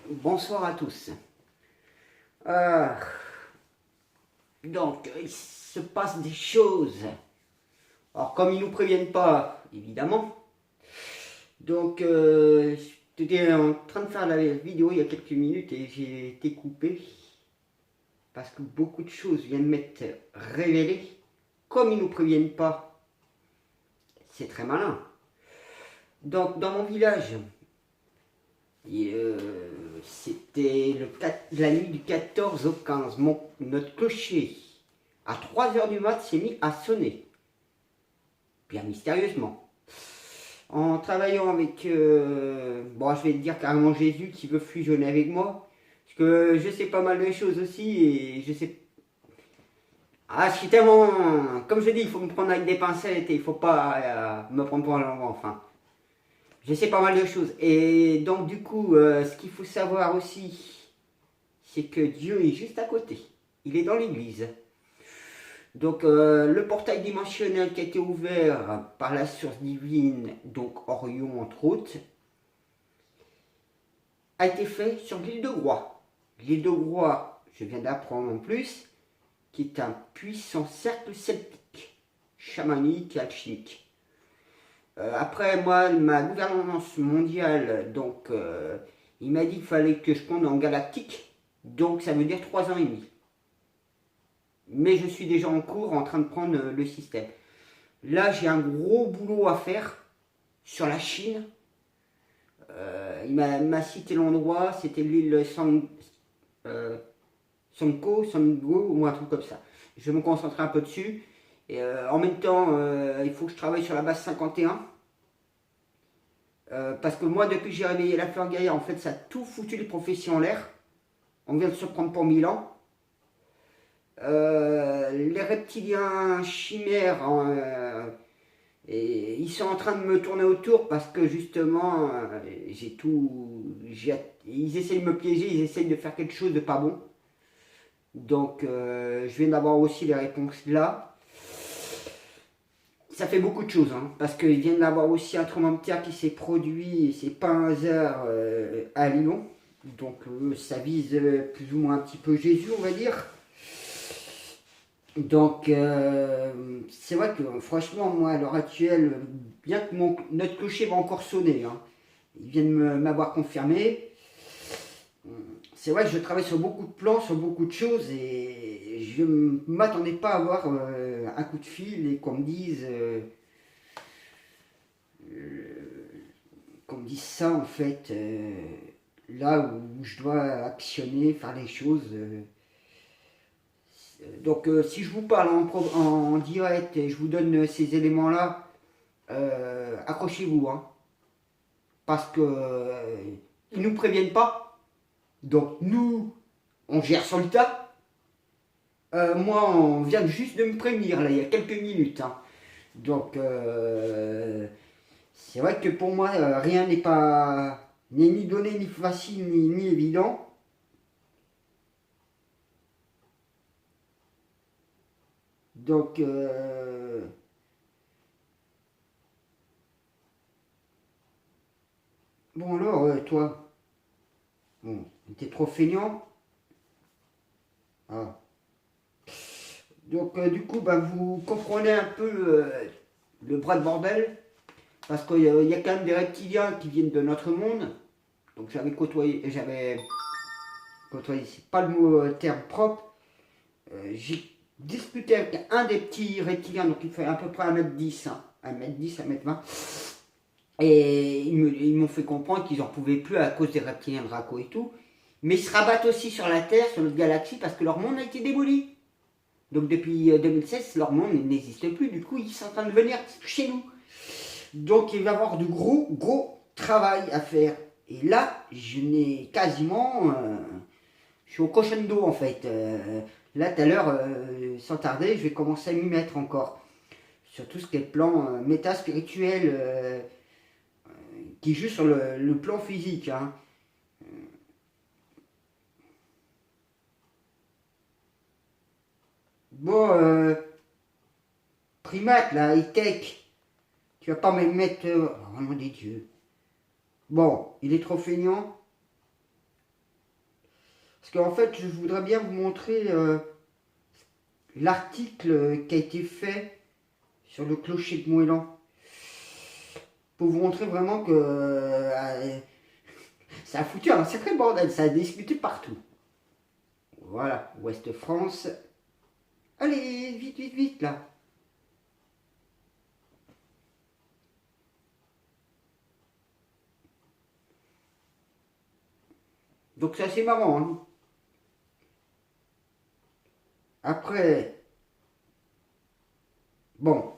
Bonsoir à tous. Euh, il se passe des choses. Alors, comme ils nous préviennent pas, évidemment. J'étais en train de faire la vidéo il y a quelques minutes et j'ai été coupé parce que beaucoup de choses viennent m'être révélées. Comme ils nous préviennent pas, c'est très malin. Donc, dans mon village, c'était la nuit du 14 au 15. Notre clocher, à 3 heures du mat, s'est mis à sonner. Bien mystérieusement. En travaillant avec, je vais te dire carrément Jésus qui veut fusionner avec moi. Parce que je sais pas mal de choses aussi et je sais. Ah, je suis tellement. Comme je dis, il faut me prendre avec des pincettes et il faut pas me prendre pour un enfant. Enfin, je sais pas mal de choses. Et donc, du coup, ce qu'il faut savoir aussi, c'est que Dieu est juste à côté. Il est dans l'église. Le portail dimensionnel qui a été ouvert par la source divine, donc Orion entre autres, a été fait sur l'île de Groix. L'île de Groix, je viens d'apprendre en plus, qui est un puissant cercle celtique, chamanique et alchimique. Après, moi, ma gouvernance mondiale, il m'a dit qu'il fallait que je compte en galactique, donc ça veut dire 3 ans et demi. Mais je suis déjà en cours en train de prendre le système. Là, j'ai un gros boulot à faire sur la Chine. Il m'a cité l'endroit, c'était l'île Sango ou un truc comme ça. Je vais me concentrer un peu dessus. Et en même temps, il faut que je travaille sur la base 51. Parce que moi, depuis que j'ai réveillé la fleur guerrière, en fait, ça a tout foutu les prophéties en l'air. On vient de se prendre pour 1000 ans. Les reptiliens chimères, et ils sont en train de me tourner autour parce que justement, ils essayent de me piéger, ils essayent de faire quelque chose de pas bon. Je viens d'avoir aussi les réponses là. Ça fait beaucoup de choses, hein, parce qu'ils viennent d'avoir aussi un tremblement de terre qui s'est produit, et c'est pas un hasard, à Lyon. Ça vise plus ou moins un petit peu Jésus, on va dire. C'est vrai que franchement, moi, à l'heure actuelle, bien que notre clocher va encore sonner, hein, ils viennent m'avoir confirmé. C'est vrai que je travaille sur beaucoup de plans, sur beaucoup de choses, et je ne m'attendais pas à avoir un coup de fil et qu'on me dise ça, en fait, là où je dois actionner, faire les choses. Si je vous parle en direct et je vous donne ces éléments-là, accrochez-vous, hein, parce que ils nous préviennent pas. Donc nous, on gère sur le tas. Moi, on vient juste de me prévenir là, il y a quelques minutes, hein. Donc c'est vrai que pour moi, rien n'est ni donné, ni facile, ni évident. Donc bon alors, toi, bon, t'es trop feignant. Ah. Du coup, bah, vous comprenez un peu le bras de bordel, parce qu'il y a quand même des reptiliens qui viennent de notre monde. Donc j'avais côtoyé, c'est pas le mot terme propre. J'ai discuté avec un des petits reptiliens, donc il fait à peu près 1m10, hein, 1m10, 1m20. Et ils m'ont fait comprendre qu'ils en pouvaient plus à cause des reptiliens de Draco et tout. Mais ils se rabattent aussi sur la Terre, sur notre galaxie, parce que leur monde a été démoli. Donc depuis 2016, leur monde n'existe plus. Du coup, ils sont en train de venir chez nous. Donc il va y avoir du gros travail à faire. Et là, je n'ai quasiment... je suis au crescendo en fait. Là, tout à l'heure, sans tarder, je vais commencer à m'y mettre encore. Sur tout ce qui est plan méta-spirituel qui joue sur le plan physique, hein. Bon, primate, là, high-tech, tu vas pas me mettre... oh nom des dieux. Bon, il est trop feignant. Parce qu'en fait, je voudrais bien vous montrer l'article qui a été fait sur le clocher de Moëlan. Pour vous montrer vraiment que ça a foutu un sacré bordel, ça a discuté partout. Voilà, Ouest France. Allez, vite, vite, vite, là. Donc c'est assez marrant, hein. Après, bon,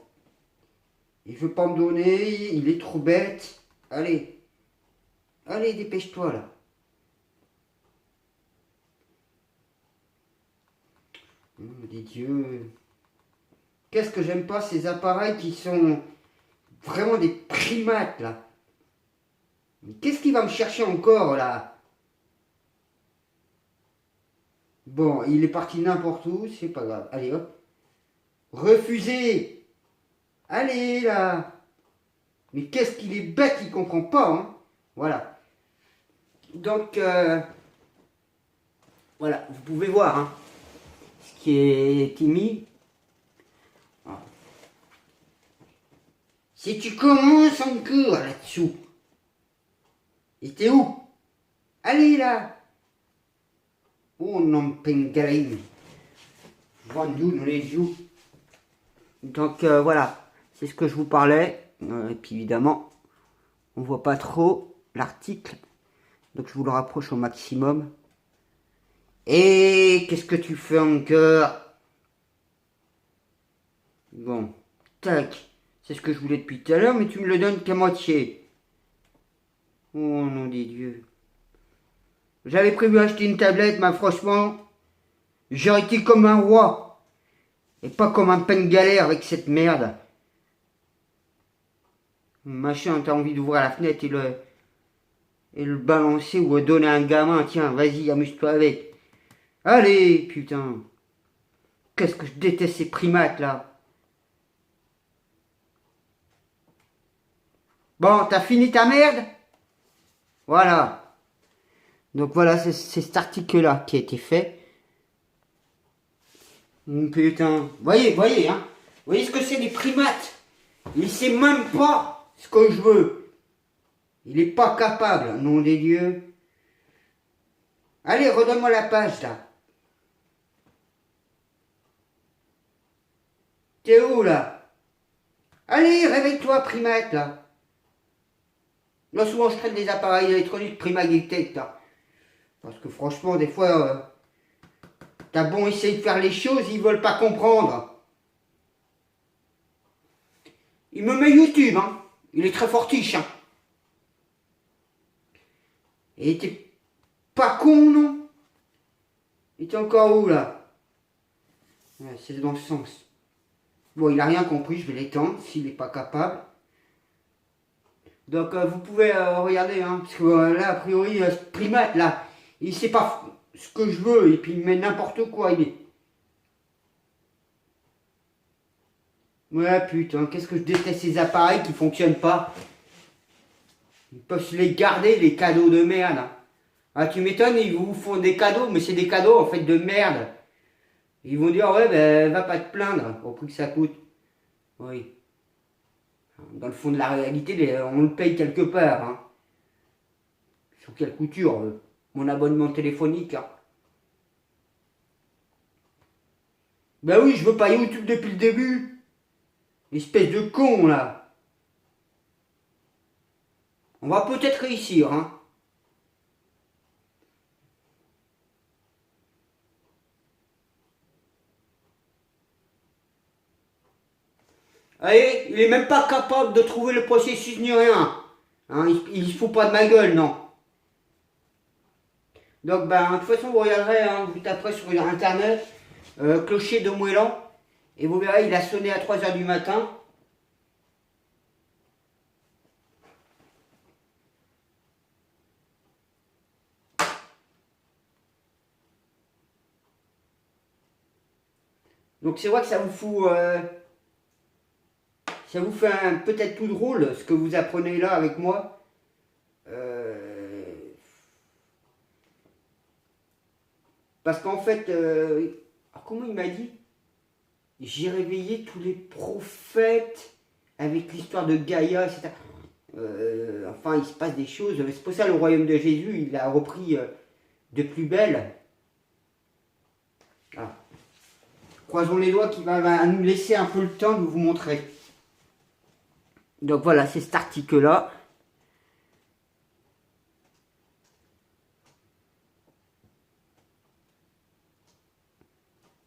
il veut pas me donner, il est trop bête. Allez, allez, dépêche-toi, là. Des dieux. Qu'est-ce que j'aime pas ces appareils qui sont vraiment des primates, là. Qu'est-ce qu'il va me chercher encore, là? Bon, il est parti n'importe où, c'est pas grave. Allez, hop. Refusé. Allez, là. Mais qu'est-ce qu'il est bête, il comprend pas, hein. Voilà. Donc, voilà, vous pouvez voir, hein, ce qui est émis. Si tu commences encore là-dessous, et t'es où? Allez, là. Oh non, penguin. Vendu dans les yeux. Donc voilà, c'est ce que je vous parlais. Et puis évidemment, on voit pas trop l'article. Donc je vous le rapproche au maximum. Et qu'est-ce que tu fais encore? Bon, tac. C'est ce que je voulais depuis tout à l'heure, mais tu me le donnes qu'à moitié. Oh nom des dieux. J'avais prévu acheter une tablette, mais franchement, j'aurais été comme un roi. Et pas comme un peine galère avec cette merde. Machin, t'as envie d'ouvrir la fenêtre et le balancer ou le donner à un gamin. Tiens, vas-y, amuse-toi avec. Allez, putain. Qu'est-ce que je déteste ces primates, là. Bon, t'as fini ta merde? Voilà. Donc voilà, c'est cet article-là qui a été fait. Putain. Voyez, hein. Voyez ce que c'est des primates. Il sait même pas ce que je veux. Il est pas capable, nom des dieux. Allez, redonne-moi la page, là. T'es où, là? Allez, réveille-toi, primate, là. Là, souvent, je traite des appareils électroniques Primagitech, là. Parce que franchement, des fois, t'as bon essayer de faire les choses, ils veulent pas comprendre. Il me met YouTube, hein. Il est très fortiche, hein. Et il était pas con, non? Il était encore où, là? Ouais, c'est dans ce sens. Bon, il a rien compris, je vais l'étendre s'il n'est pas capable. Donc, vous pouvez regarder, hein, parce que là, a priori, ce primate, là, il sait pas ce que je veux, et puis il met n'importe quoi, il est. Ouais, putain, qu'est-ce que je déteste ces appareils qui fonctionnent pas. Ils peuvent se les garder, les cadeaux de merde. Ah, tu m'étonnes, ils vous font des cadeaux, mais c'est des cadeaux, en fait, de merde. Ils vont dire, ouais, ben, va pas te plaindre, au prix que ça coûte. Oui. Dans le fond de la réalité, on le paye quelque part. Hein. Sur quelle couture mon abonnement téléphonique. Hein. Ben oui, je veux pas YouTube depuis le début. Espèce de con, là. On va peut-être réussir, hein. Allez, il est même pas capable de trouver le processus ni rien. Hein, il se fout pas de ma gueule, non. Donc, ben, de toute façon, vous regarderez, hein, vous taperez sur internet, clocher de Moëlan, et vous verrez, il a sonné à 3 h du matin. Donc, c'est vrai que ça vous fout. Ça vous fait peut-être tout drôle ce que vous apprenez là avec moi. Parce qu'en fait, comment il m'a dit? J'ai réveillé tous les prophètes avec l'histoire de Gaïa, etc. Enfin, il se passe des choses. C'est pour ça le royaume de Jésus, il a repris de plus belle. Voilà. Croisons les doigts qui va nous laisser un peu le temps de vous montrer. Donc voilà, c'est cet article-là.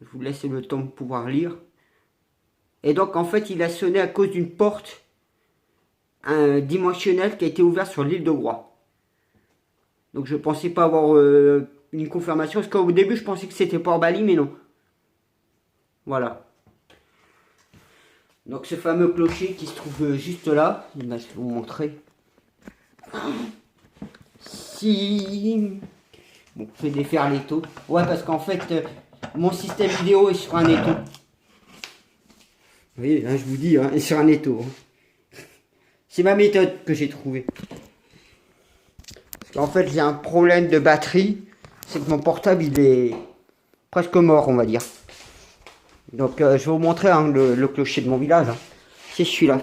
Je vous laisse le temps de pouvoir lire. Et donc en fait, il a sonné à cause d'une porte dimensionnelle qui a été ouverte sur l'île de Groix. Donc je pensais pas avoir une confirmation, parce qu'au début je pensais que c'était Port-Bali, mais non. Voilà. Donc ce fameux clocher qui se trouve juste là, je vais vous montrer. Si... Bon, je vais défaire l'étau. Ouais, parce qu'en fait, mon système vidéo est sur un étau. Vous voyez, hein, je vous dis, hein, est sur un étau. Hein. C'est ma méthode que j'ai trouvée. Parce qu'en fait, j'ai un problème de batterie. C'est que mon portable, il est presque mort, on va dire. Donc, je vais vous montrer hein, le clocher de mon village. Hein. C'est celui-là.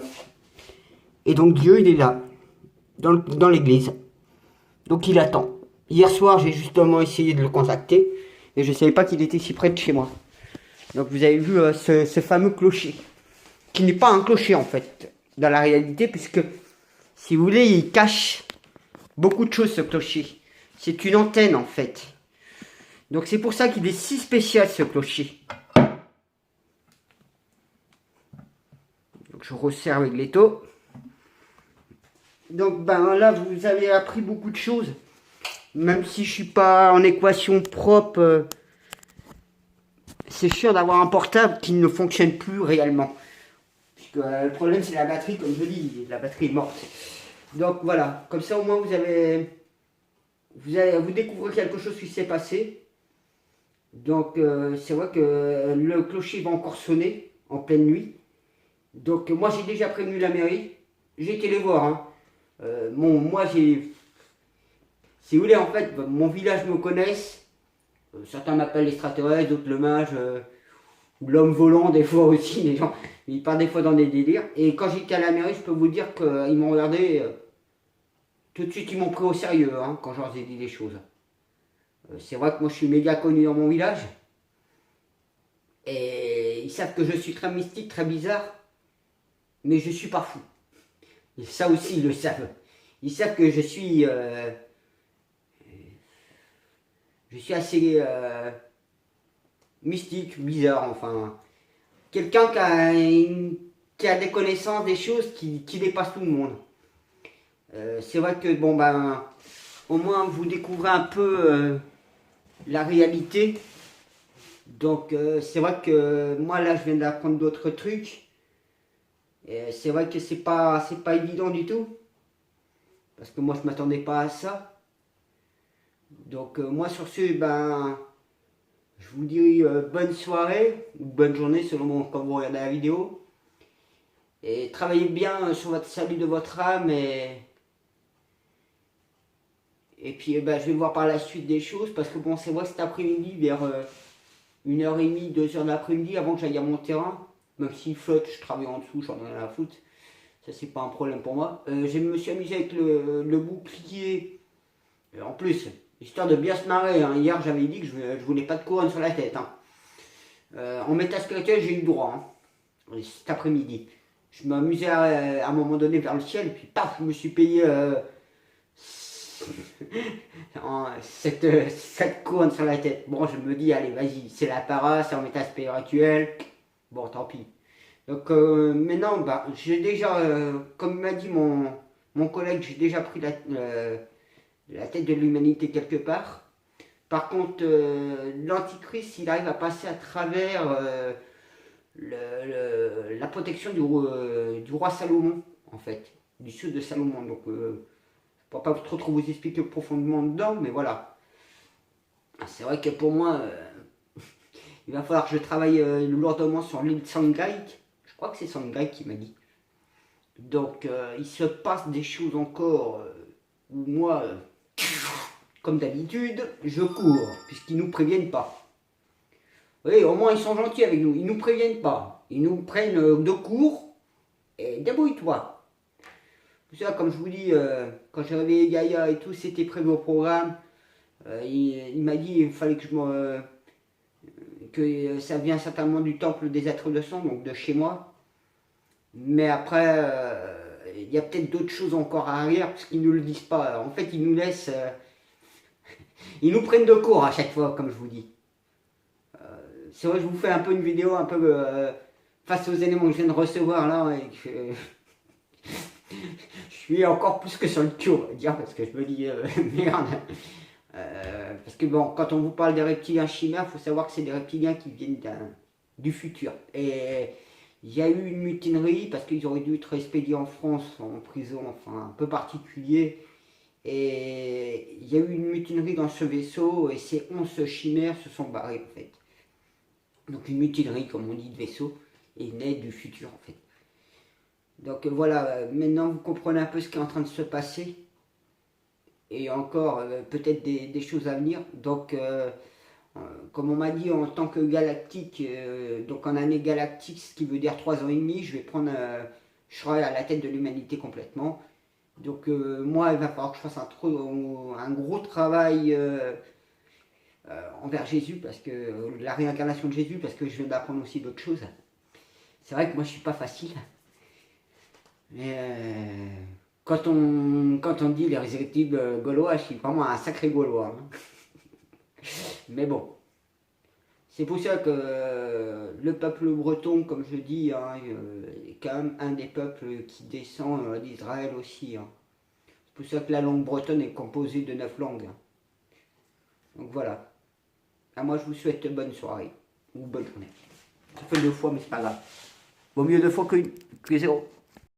Et donc, Dieu, il est là, dans l'église. Donc, il attend. Hier soir, j'ai justement essayé de le contacter. Et je ne savais pas qu'il était si près de chez moi. Donc, vous avez vu ce fameux clocher. Qui n'est pas un clocher, en fait, dans la réalité. Puisque, si vous voulez, il cache beaucoup de choses, ce clocher. C'est une antenne, en fait. Donc, c'est pour ça qu'il est si spécial, ce clocher. Donc, je resserre avec l'étau. Donc, ben là, vous avez appris beaucoup de choses. Même si je suis pas en équation propre, c'est chiant d'avoir un portable qui ne fonctionne plus réellement. Puisque le problème, c'est la batterie, comme je dis, la batterie est morte. Donc voilà, comme ça au moins vous découvrez quelque chose qui s'est passé. Donc c'est vrai que le clocher va encore sonner en pleine nuit. Donc moi j'ai déjà prévenu la mairie. J'ai été les voir. Hein. Moi j'ai... Si vous voulez, en fait, mon village me connaisse. Certains m'appellent l'extraterrestre, d'autres le mage, ou l'homme volant, des fois aussi. Les gens, ils partent des fois dans des délires. Et quand j'étais à la mairie, je peux vous dire qu'ils m'ont regardé. Tout de suite, ils m'ont pris au sérieux hein, quand je leur ai dit des choses. C'est vrai que moi, je suis méga connu dans mon village. Et ils savent que je suis très mystique, très bizarre. Mais je suis pas fou. Et ça aussi, ils le savent. Ils savent que je suis assez mystique, bizarre, enfin. Quelqu'un qui a des connaissances, des choses qui dépassent tout le monde. C'est vrai que, bon, ben, au moins vous découvrez un peu la réalité. Donc, c'est vrai que moi, là, je viens d'apprendre d'autres trucs. C'est vrai que c'est pas évident du tout. Parce que moi, je m'attendais pas à ça. Donc moi sur ce, ben, je vous dis bonne soirée ou bonne journée selon quand vous regardez la vidéo. Et travaillez bien sur votre salut de votre âme et puis ben, je vais voir par la suite des choses parce que bon c'est vrai cet après-midi vers 1h30, 2h de l'après-midi avant que j'aille à mon terrain, même s'il flotte, je travaille en dessous, j'en ai rien à foutre. Ça c'est pas un problème pour moi. Je me suis amusé avec le bouclier. En plus, histoire de bien se marrer, hein. Hier j'avais dit que je voulais pas de couronne sur la tête. Hein. En méta spirituel j'ai eu le droit, hein. Cet après-midi. Je m'amusais à un moment donné vers le ciel, et puis paf, je me suis payé cette couronne sur la tête. Bon, je me dis, allez, vas-y, c'est la para, c'est en méta spirituel. Bon, tant pis. Donc maintenant, bah, j'ai déjà, comme m'a dit mon collègue, j'ai déjà pris la tête de l'humanité quelque part. Par contre, l'antichrist, il arrive à passer à travers la protection du roi Salomon, en fait, du sceau de Salomon. Donc, je ne pourrais pas trop vous expliquer profondément dedans, mais voilà. C'est vrai que pour moi, il va falloir que je travaille lourdement sur l'île Sanghaï. Je crois que c'est Sanghaï qui m'a dit. Donc, il se passe des choses encore où moi... comme d'habitude, je cours, puisqu'ils nous préviennent pas. Oui, au moins ils sont gentils avec nous, ils nous préviennent pas. Ils nous prennent de court et débrouille-toi. Ça, comme je vous dis, quand j'ai réveillé Gaïa et tout, c'était prévu au programme. Il m'a dit qu'il fallait que que ça vient certainement du temple des êtres de sang, donc de chez moi. Mais après, il y a peut-être d'autres choses encore à arrière, parce qu'ils ne nous le disent pas. En fait, ils nous laissent... ils nous prennent de court à chaque fois, comme je vous dis. C'est vrai, je vous fais un peu une vidéo, un peu face aux éléments que je viens de recevoir là, et que je suis encore plus que sur le cul, on va dire, parce que je me dis, merde. Parce que bon, quand on vous parle des reptiliens chimères, il faut savoir que c'est des reptiliens qui viennent du futur. Et il y a eu une mutinerie, parce qu'ils auraient dû être expédiés en France, en prison, enfin un peu particulier. Et il y a eu une mutinerie dans ce vaisseau, et ces 11 chimères se sont barrés en fait. Donc une mutinerie, comme on dit, de vaisseau, et naît du futur en fait. Donc voilà, maintenant vous comprenez un peu ce qui est en train de se passer. Et encore peut-être des choses à venir. Donc comme on m'a dit, en tant que galactique, donc en année galactique, ce qui veut dire 3 ans et demi, je serai à la tête de l'humanité complètement. Donc moi, il va falloir que je fasse un gros travail envers Jésus, parce que la réincarnation de Jésus, parce que je viens d'apprendre aussi d'autres choses. C'est vrai que moi, je suis pas facile. Mais quand on dit les irrésistibles gaulois, je suis vraiment un sacré gaulois. Hein. Mais bon. C'est pour ça que le peuple breton, comme je dis, hein, est quand même un des peuples qui descend d'Israël aussi. Hein. C'est pour ça que la langue bretonne est composée de 9 langues. Hein. Donc voilà. À moi, je vous souhaite bonne soirée. Ou bonne journée. Ça fait 2 fois, mais c'est pas grave. Vaut mieux 2 fois que 0.